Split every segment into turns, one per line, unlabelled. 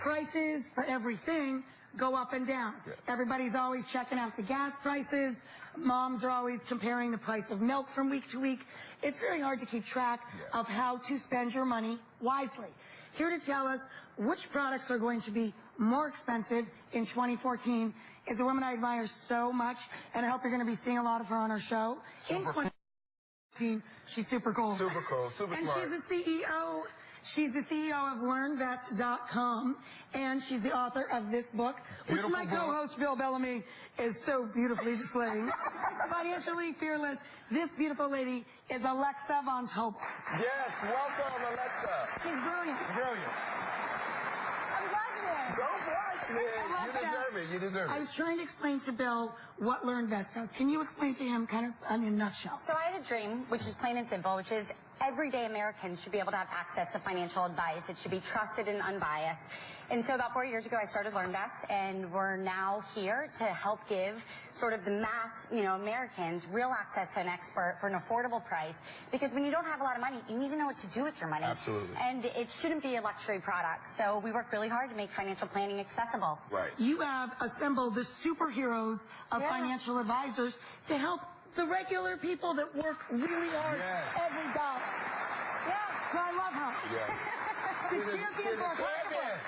prices for everything go up and down.
Yeah.
Everybody's always checking out the gas prices. Moms are always comparing the price of milk from week to week. It's very hard to keep track of how to spend your money wisely. Here to tell us which products are going to be more expensive in 2014 is a woman I admire so much, and I hope you're going to be seeing a lot of her on our show. In 2014, she's super cool.
Super cool, super
and
smart.
she's the CEO. She's the CEO of LearnVest.com, and she's the author of this book, which my co-host Bill Bellamy is so beautifully displaying. Financially Fearless. This beautiful lady is Alexa Von Tobel.
Yes, welcome, Alexa.
She's brilliant.
Brilliant.
I'm blushing.
Don't blush, man. You deserve it. You deserve it.
I was trying to explain to Bill what LearnVest does. Can you explain to him kind of in a nutshell?
So I had a dream, which is plain and simple, which is everyday Americans should be able to have access to financial advice. It should be trusted and unbiased. And so about 4 years ago, I started LearnVest, and we're now here to help give sort of the mass, Americans real access to an expert for an affordable price. Because when you don't have a lot of money, you need to know what to do with your money.
Absolutely.
And it shouldn't be a luxury product. So we work really hard to make financial planning accessible.
Right.
You have assembled the superheroes of financial advisors to help the regular people that work really hard every dollar.
Yeah.
So I love her.
Yes.
She's a champion for a champion.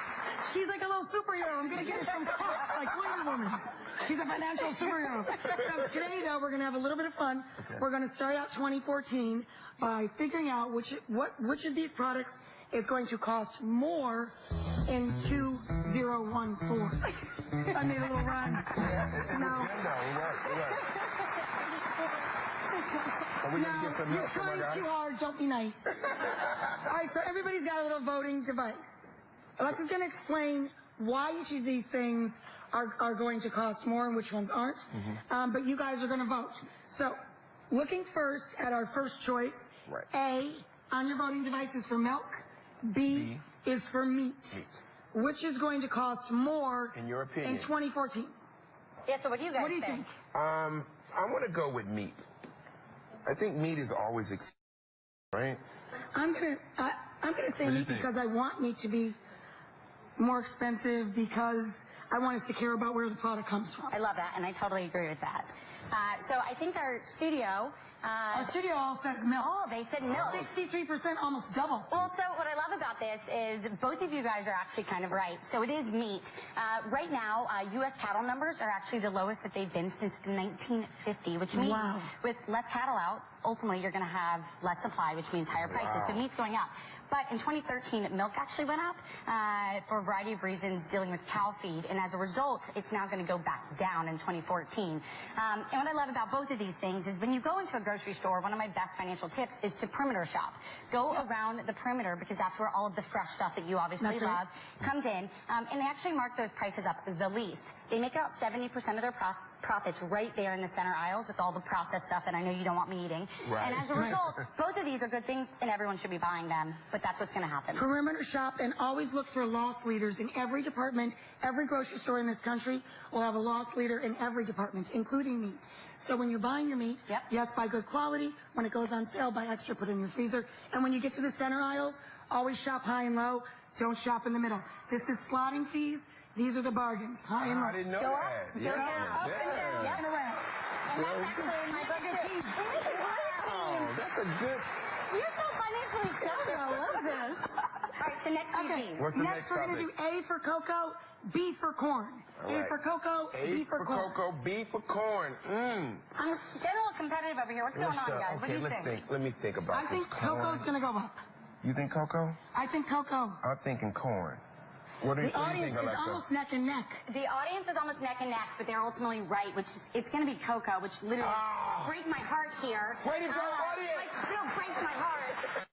She's like a little superhero. I'm going to give her some cuts like Wonder Woman. She's a financial superhero. So today, though, we're going to have a little bit of fun. Okay. We're going to start out 2014 by figuring out which of these products is going to cost more in 2014. I made a little rhyme. No.
Are we going to get some milk from our
You're
guys?
trying too hard. Don't be nice. All right, so everybody's got a little voting device. Alexa's going to explain why each of these things are going to cost more and which ones aren't. But you guys are going to vote. So, looking first at our first choice, A on your voting device is for milk. B is for meat. Which is going to cost more
in your opinion
in 2014?
Yeah, so what do you guys
think?
I'm going to go with meat. I think meat is always expensive, right?
I'm gonna say meat because I want meat to be more expensive because I want us to care about where the product comes from.
I love that, and I totally agree with that. So I think our studio
all says milk.
Oh, they said milk.
63%, almost double.
Well, so what I love about this is both of you guys are actually kind of right. So it is meat. Right now, U.S. cattle numbers are actually the lowest that they've been since 1950, which means with less cattle out, ultimately you're going to have less supply, which means higher prices. So meat's going up. But in 2013, milk actually went up for a variety of reasons dealing with cow feed. And as a result, it's now going to go back down in 2014. And what I love about both of these things is when you go into a grocery store, one of my best financial tips is to perimeter shop. Go around the perimeter because that's where all of the fresh stuff that you obviously love comes in. And they actually mark those prices up the least. They make out 70% of their profits right there in the center aisles with all the processed stuff that I know you don't want me eating. And as a result, both of these are good things and everyone should be buying them. But that's what's going to happen.
Perimeter shop and always look for loss leaders in every department. Every grocery store in this country will have a loss leader in every department, including meat. So when you're buying your meat, yes, buy good quality. When it goes on sale, buy extra, put it in your freezer. And when you get to the center aisles, always shop high and low. Don't shop in the middle. This is slotting fees. These are the bargains. High and low.
I didn't know that.
Go down, up and down, and around. And that's actually in my book too.
Oh, that's a good...
You're so financially savvy. I love this. All right, so next week.
What's the
Next, we're going to do A for cocoa, B for corn. A for cocoa, B for corn.
A for cocoa, B for corn.
I'm getting a little competitive over here. What's going on, guys? What do you think?
Let me think about this.
I think cocoa's going to go up.
You think cocoa?
I think cocoa.
I'm thinking corn. What do you think, Alexa?
The audience is almost neck and neck.
The audience is almost neck and neck, but they're ultimately right, which is, it's going to be cocoa, which literally breaks my heart here.
Way to go, audience!
Like, still breaks my heart.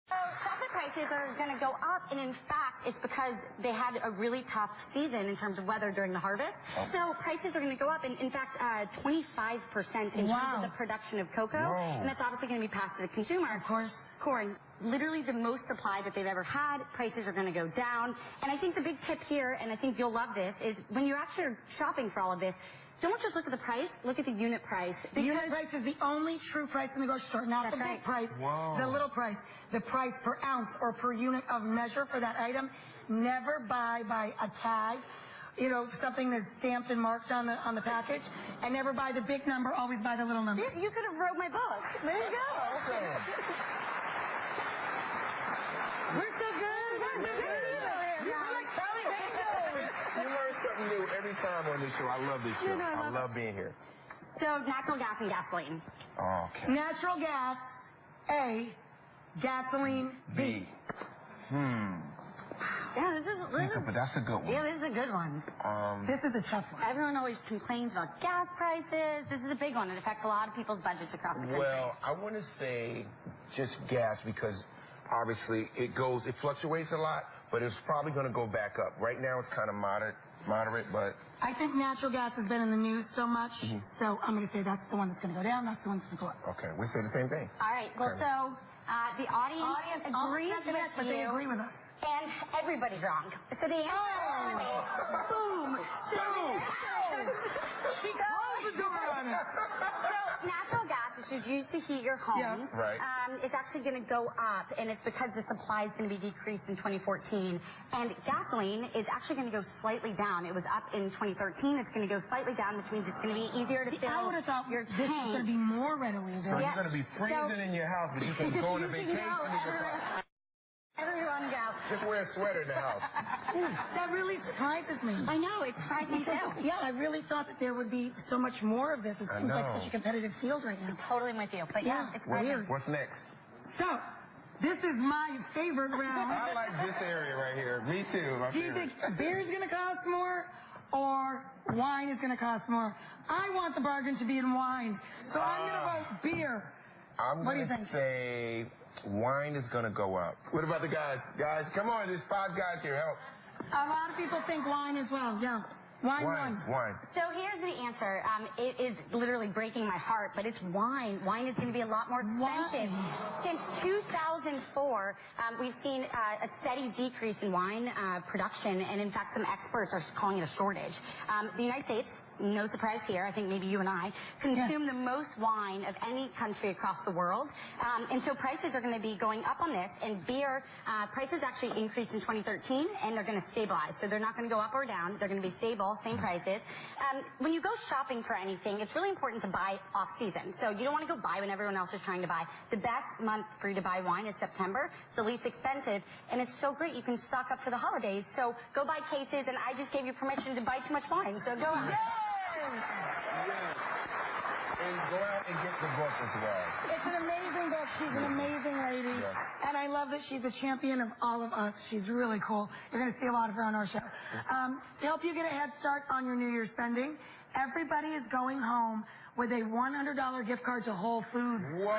So chocolate prices are going to go up, and in fact, it's because they had a really tough season in terms of weather during the harvest. So prices are going to go up, and in fact, 25% in terms of the production of cocoa, and that's obviously going to be passed to the consumer.
Of course.
Corn, literally the most supply that they've ever had. Prices are going to go down, and I think the big tip here, and I think you'll love this, is when you're actually shopping for all of this, don't just look at the price, look at the unit price.
The unit price is the only true price in the grocery store, not the big price, the little price, the price per ounce or per unit of measure for that item. never buy by a tag. You know, something that's stamped and marked on the package, and never buy the big number, always buy the little number.
You could have wrote my book. There you go.
Awesome.
We're so good. We're so good. We're like Charlie Angels.
You learn something new every time on this show. I love this show. I love being here.
So natural gas and gasoline.
Okay.
Natural gas, A. Gasoline, B.
Yeah, this is
But that's a good one.
yeah, this is a good one.
This is a tough one.
Everyone always complains about gas prices. This is a big one. It affects a lot of people's budgets across the country.
Well, I want to say just gas because obviously it fluctuates a lot, but it's probably going to go back up. Right now it's kind of moderate, but
I think natural gas has been in the news so much, so I'm going to say that's the one that's going to go down, that's the one that's going to go up.
okay, we say the same thing.
All right. Well,
Okay.
so the audience agrees
almost
with
but they
you,
agree with us.
and everybody's wrong. So the answer boom. So
She closed the door on us.
So natural gas, which is used to heat your homes,
Yes.
Right.
is actually going to go up, and it's because the supply is going to be decreased in 2014. And gasoline is actually going to go slightly down. It was up in 2013. It's going to go slightly down, which means it's going to be easier to fill
I would have thought
your
this was
tank.
going to be more readily
So
available.
you're going to be freezing in your house, but you can go on a
You can
vacation
go
in your car.
everyone goes.
Just wear a sweater in the house.
That really surprises me.
I know, it surprised me too.
Yeah, I really thought that there would be so much more of this. It
I
seems like
know.
such a competitive field right now.
Totally with you. But yeah,
Yeah,
it's
weird.
weird.
What's next?
So, this is my favorite round.
I like this area right here. Me too. My
Do you
favorite.
think beer is going to cost more or wine is going to cost more? I want the bargain to be in wine, so I'm going to vote beer.
I'm
What do you
going to
think?
say wine is going to go up. What about the guys? Guys, come on. There's 5 guys here. Help.
A lot of people think wine as well. Yeah, wine won.
Wine.
So here's the answer. It is literally breaking my heart, but it's wine. Wine is going to be a lot more expensive.
Why?
Since 2004, we've seen a steady decrease in wine production, and in fact, some experts are calling it a shortage. The United States, no surprise here, I think maybe you and I, consume the most wine of any country across the world. And so prices are going to be going up on this, and beer prices actually increased in 2013, and they're going to stabilize. So they're not going to go up or down. They're going to be stable, same prices. When you go shopping for anything, it's really important to buy off season. So you don't want to go buy when everyone else is trying to buy. The best month for you to buy wine is September, the least expensive, and it's so great. You can stock up for the holidays. So go buy cases, and I just gave you permission to buy too much wine. So go out.
And go out and get the book as well.
It's an amazing book. She's an amazing lady.
Yes.
And I love that she's a champion of all of us. She's really cool. You're going to see a lot of her on our show. To help you get a head start on your New Year's spending, everybody is going home with a $100 gift card to Whole Foods.
Whoa.